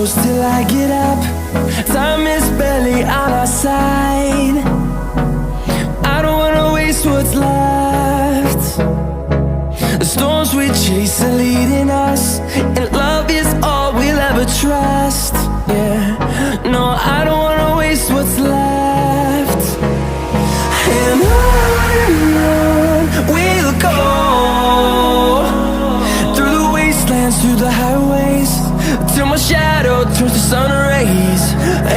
close till I get up. Time is barely on our side. I don't wanna waste what's left. The storms we chase are leading us, and love is all we'll ever trust. Yeah, no, I don't wanna waste what's left. And on we'll go, through the wastelands, through the highways, till my shadow turns to sun rays.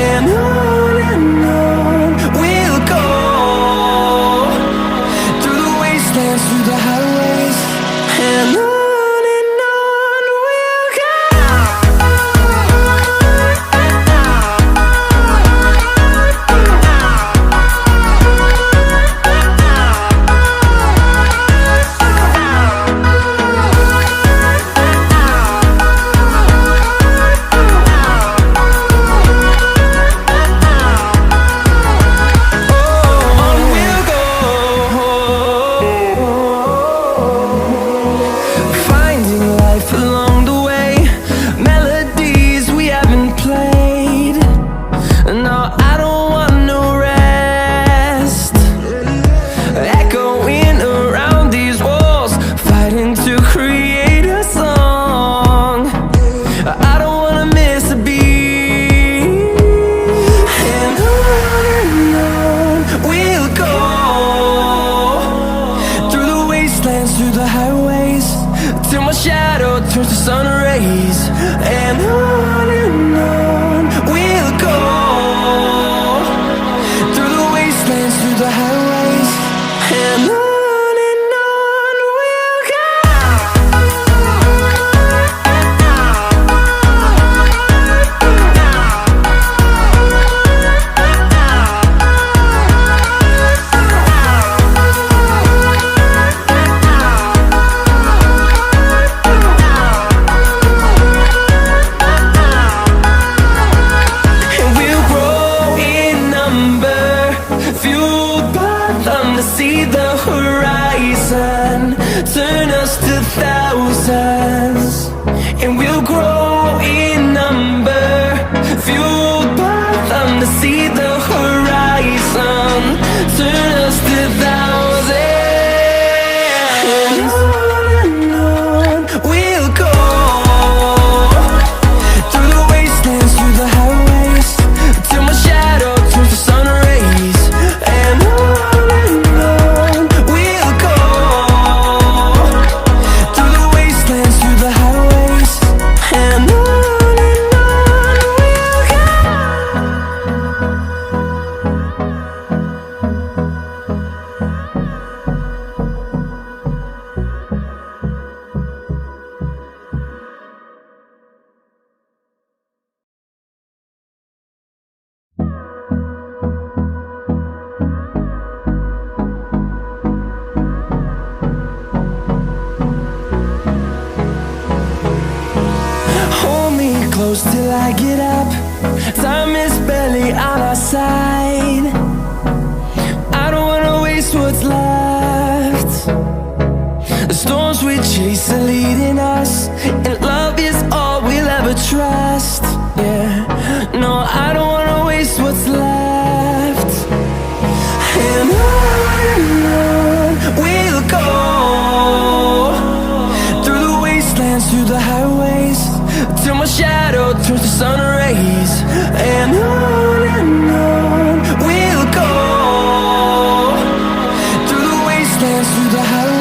And on we'll go, through the wastelands, through the highways, and on we'll go. Through the highways, till my shadow turns to sun rays. And on we'll go, through the wastelands, through the highways, and on we'll go. See the horizon, turn us to thousands, and we'll grow in number, fueled by them. To see the horizon, turn us to thousands, and on we'll go, through the wastelands, through the highways, till my shadow turns to sun rays. And close till I get up. Time is barely on our side. I don't wanna waste what's left. The storms we chase are leading us, and love is all we'll ever trust. Yeah, no, I don't wanna waste what's left. And on we'll go, through the wastelands, through the highways, till my shadow turns to sun rays. And on we'll go, through the wastelands, through the highways.